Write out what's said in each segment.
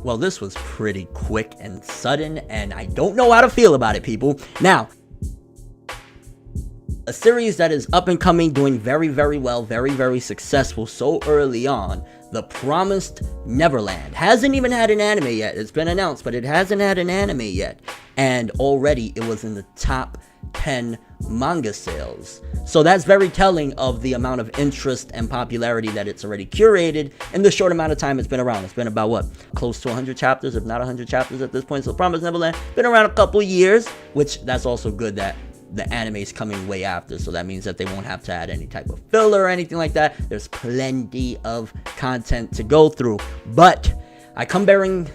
Well, this was pretty quick and sudden, and I don't know how to feel about it, people. Now, a series that is up and coming, doing very, very well, very, very successful so early on. The Promised Neverland hasn't even had an anime yet. It's been announced, but it hasn't had an anime yet. And already it was in the top 10 manga sales. So that's very telling of the amount of interest and popularity that it's already curated in the short amount of time it's been around. It's been about, what, close to 100 chapters, if not 100 chapters at this point. So Promised Neverland been around a couple years, which that's also good that the anime is coming way after, so that means that they won't have to add any type of filler or anything like that. There's plenty of content to go through, but I come bearing,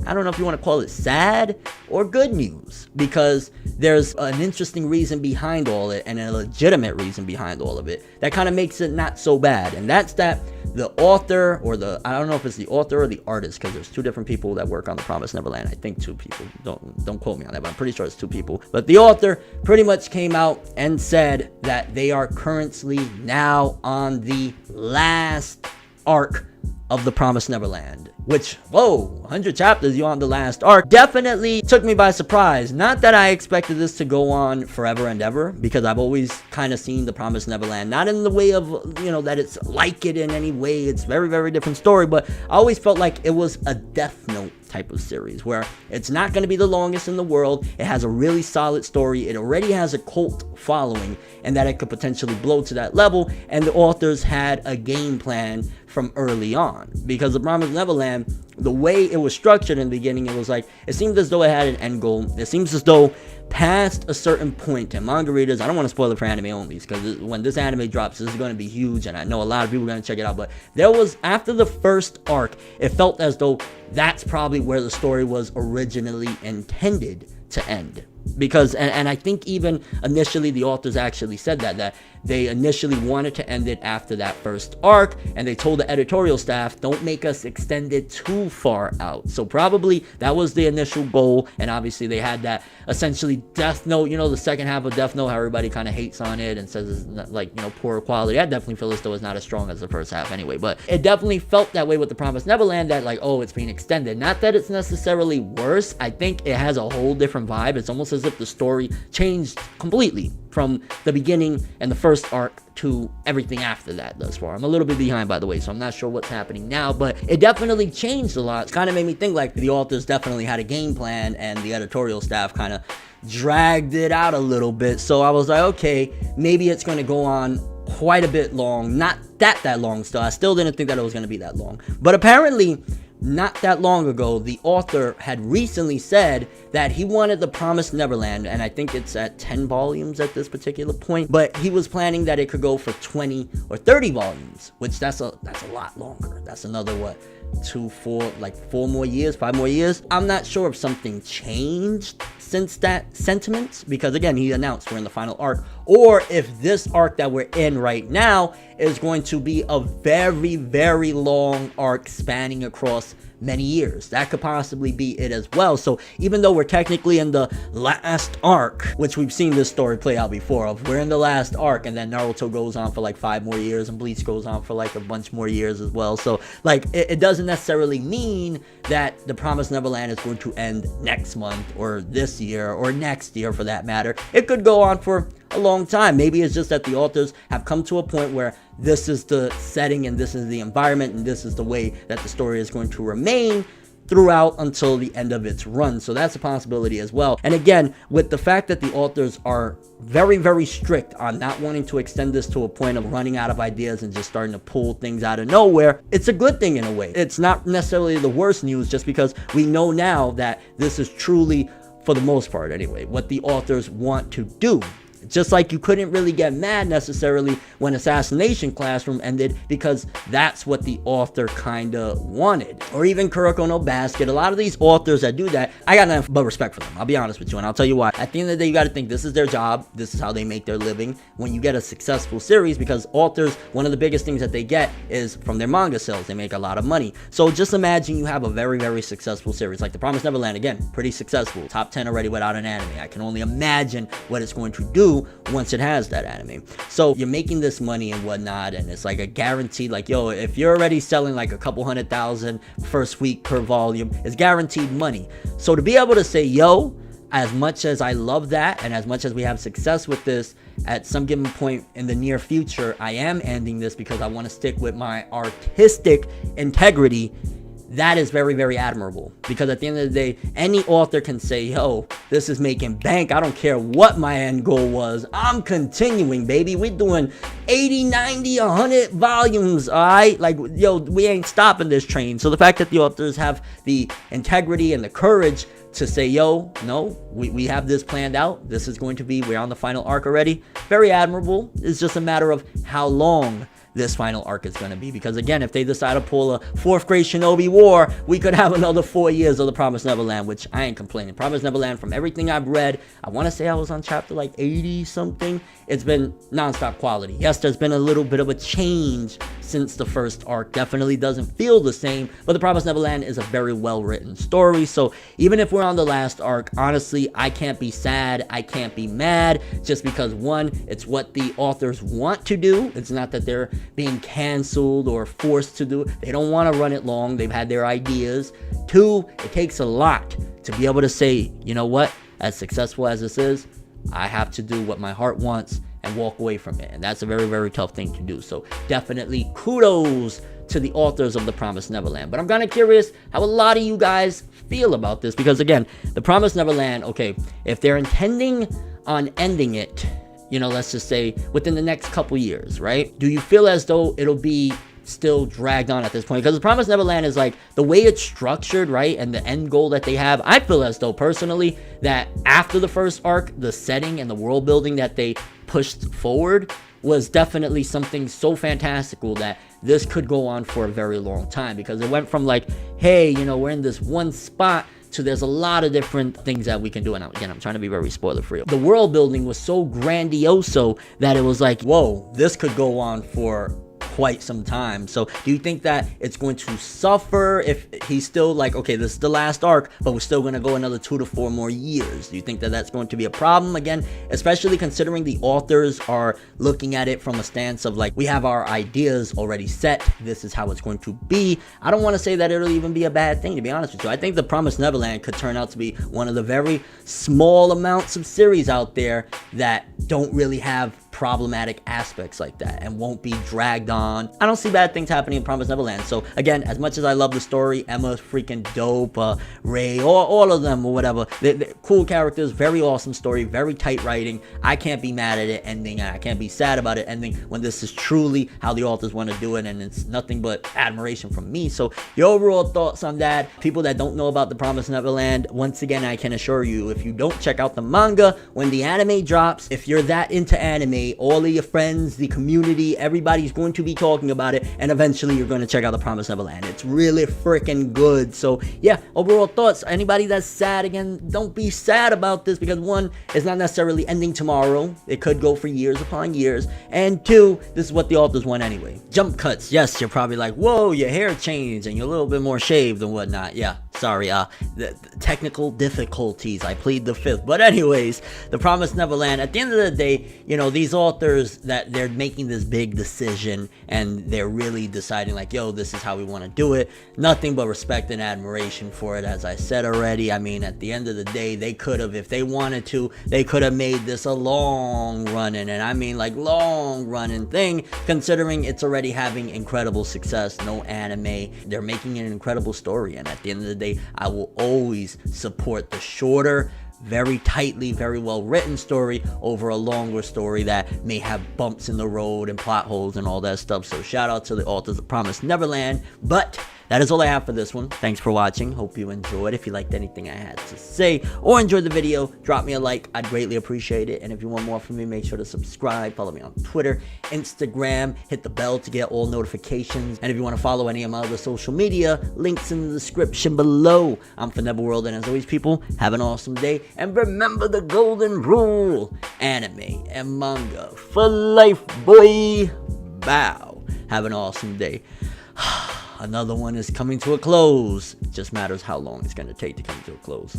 I don't know if you want to call it sad or good news, because there's an interesting reason behind all it and a legitimate reason behind all of it that kind of makes it not so bad. And that's that the author, or I don't know if it's the author or the artist, because there's two different people that work on The Promised Neverland. I think two people. Don't quote me on that, but I'm pretty sure it's two people. But the author pretty much came out and said that they are currently now on the last arc of The Promised Neverland, which, whoa, 100 chapters, you on the last arc, definitely took me by surprise. Not that I expected this to go on forever and ever, because I've always kind of seen The Promised Neverland, not in the way of, you know, that it's like it in any way. It's very, very different story, but I always felt like it was a Death Note type of series, where it's not going to be the longest in the world. It has a really solid story. It already has a cult following, and that it could potentially blow to that level. And the authors had a game plan from early on, because The Promised Neverland, the way it was structured in the beginning, it was like, it seemed as though it had an end goal. It seems as though past a certain point, and manga readers, I don't want to spoil it for anime only, because when this anime drops, this is going to be huge, and I know a lot of people are going to check it out. But there was, after the first arc, it felt as though that's probably where the story was originally intended to end. Because, and I think even initially the authors actually said that they initially wanted to end it after that first arc, and they told the editorial staff, don't make us extend it too far out. So probably that was the initial goal, and obviously they had that essentially Death Note, you know, the second half of Death Note, how everybody kind of hates on it and says it's not, like, you know, poor quality. I definitely feel as though it's not as strong as the first half anyway, but it definitely felt that way with The Promised Neverland, that like, oh, it's being extended. Not that it's necessarily worse. I think it has a whole different vibe. It's almost as if the story changed completely from the beginning and the first arc to everything after that thus far. I'm a little bit behind, by the way, so I'm not sure what's happening now, but it definitely changed a lot. It kind of made me think like the authors definitely had a game plan, and the editorial staff kind of dragged it out a little bit. So I was like, okay, maybe it's going to go on quite a bit long. Not that long still. I still didn't think that it was going to be that long. But apparently, not that long ago, the author had recently said that he wanted The Promised Neverland, and I think it's at 10 volumes at this particular point, but he was planning that it could go for 20 or 30 volumes, which that's a lot longer. That's another, what, 4 more years, 5 more years. I'm not sure if something changed since that sentiment, because again, he announced we're in the final arc, or if this arc that we're in right now is going to be a very, very long arc spanning across many years. That could possibly be it as well. So even though we're technically in the last arc, which we've seen this story play out before, of we're in the last arc, and then Naruto goes on for like 5 more years, and Bleach goes on for like a bunch more years as well. So like it doesn't necessarily mean that The Promised Neverland is going to end next month or this year or next year for that matter. It could go on for a long time. Maybe it's just that the authors have come to a point where this is the setting and this is the environment and this is the way that the story is going to remain throughout until the end of its run. So that's a possibility as well. And again, with the fact that the authors are very, very strict on not wanting to extend this to a point of running out of ideas and just starting to pull things out of nowhere, it's a good thing in a way. It's not necessarily the worst news, just because we know now that this is truly, for the most part anyway, what the authors want to do. Just like you couldn't really get mad necessarily when Assassination Classroom ended, because that's what the author kinda wanted. Or even Kuroko no Basket. A lot of these authors that do that, I got nothing but respect for them. I'll be honest with you, and I'll tell you why. At the end of the day, you gotta think this is their job. This is how they make their living. When you get a successful series, because authors, one of the biggest things that they get is from their manga sales. They make a lot of money. So just imagine you have a very, very successful series. Like The Promised Neverland, again, pretty successful. Top 10 already without an anime. I can only imagine what it's going to do do once it has that anime. So you're making this money and whatnot, and it's like a guaranteed, like, yo, if you're already selling like a couple 100,000 first week per volume, it's guaranteed money. So to be able to say, yo, as much as I love that, and as much as we have success with this, at some given point in the near future, I am ending this because I want to stick with my artistic integrity. That is very, very admirable, because at the end of the day, any author can say, yo, this is making bank. I don't care what my end goal was. I'm continuing, baby. We're doing 80, 90, 100 volumes, all right? Like, yo, we ain't stopping this train. So the fact that the authors have the integrity and the courage to say, yo, no, we have this planned out. This is going to be, we're on the final arc already. Very admirable. It's just a matter of how long this final arc is going to be, because again, if they decide to pull a 4th grade Shinobi War, we could have another 4 years of the Promised Neverland, which I ain't complaining. Promised Neverland, from everything I've read, I want to say I was on chapter like 80 something. It's been non-stop quality. Yes, there's been a little bit of a change since the first arc. Definitely doesn't feel the same, but the Promised Neverland is a very well written story. So even if we're on the last arc, honestly, I can't be sad, I can't be mad, just because, one, it's what the authors want to do. It's not that they're being canceled or forced to do it. They don't want to run it long. They've had their ideas. 2, it takes a lot to be able to say, you know what, as successful as this is, I have to do what my heart wants and walk away from it. And that's a very, very tough thing to do. So definitely kudos to the authors of The Promised Neverland. But I'm kind of curious how a lot of you guys feel about this, because again, The Promised Neverland, okay, if they're intending on ending it, you know, let's just say within the next couple years, right? Do you feel as though it'll be still dragged on at this point? Because The Promised Neverland is like, the way it's structured, right, and the end goal that they have, I feel as though personally that after the first arc, the setting and the world building that they pushed forward was definitely something so fantastical that this could go on for a very long time, because it went from like, hey, you know, we're in this one spot, to there's a lot of different things that we can do. And again, I'm trying to be very spoiler free. The world building was so grandioso that it was like, whoa, this could go on for quite some time. So do you think that it's going to suffer if he's still like, okay, this is the last arc, but we're still going to go another 2 to 4 more years? Do you think that that's going to be a problem again, especially considering the authors are looking at it from a stance of like, we have our ideas already set, this is how it's going to be? I don't want to say that it'll even be a bad thing, to be honest with you. I think The Promised Neverland could turn out to be one of the very small amounts of series out there that don't really have problematic aspects like that and won't be dragged on. I don't see bad things happening in Promised Neverland. So again, as much as I love the story, Emma's freaking dope, Ray, or all of them or whatever, they're cool characters, very awesome story, very tight writing. I can't be mad at it ending, and I can't be sad about it ending when this is truly how the authors want to do it, and it's nothing but admiration from me. So your overall thoughts on that? People that don't know about The Promised Neverland, once again, I can assure you, if you don't check out the manga when the anime drops, if you're that into anime, all of your friends, the community, everybody's going to be talking about it, and eventually you're going to check out The Promised Neverland. It's really freaking good. So yeah, overall thoughts. Anybody that's sad, again, don't be sad about this, because 1, it's not necessarily ending tomorrow. It could go for years upon years, and 2, this is what the authors want anyway. Jump cuts. Yes, you're probably like, whoa, your hair changed and you're a little bit more shaved and whatnot. Yeah, sorry, the technical difficulties, I plead the fifth. But anyways, The Promised Neverland, at the end of the day, you know, these authors, that they're making this big decision and they're really deciding like, yo, this is how we want to do it. Nothing but respect and admiration for it, as I said already. I mean, at the end of the day, they could have, if they wanted to, they could have made this a long running, and I mean like long running thing, considering it's already having incredible success. No anime, they're making an incredible story, and at the end of the day, I will always support the shorter, very tightly, very well written story over a longer story that may have bumps in the road and plot holes and all that stuff. So shout out to the authors of Promised Neverland. But that is all I have for this one. Thanks for watching. Hope you enjoyed. If you liked anything I had to say or enjoyed the video, drop me a like. I'd greatly appreciate it. And if you want more from me, make sure to subscribe. Follow me on Twitter, Instagram. Hit the bell to get all notifications. And if you want to follow any of my other social media, links in the description below. I'm ForneverWorld, and as always, people, have an awesome day. And remember the golden rule: anime and manga for life, boy. Bow. Have an awesome day. Another one is coming to a close. It just matters how long it's going to take to come to a close.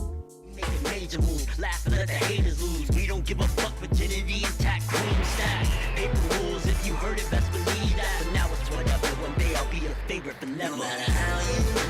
making major moves, laugh and let the haters lose. We don't give a fuck, virginity intact, cream stack. Paper rules, if you heard it, best believe that. But now it's whatever, one day I'll be your favorite, but never. No matter how you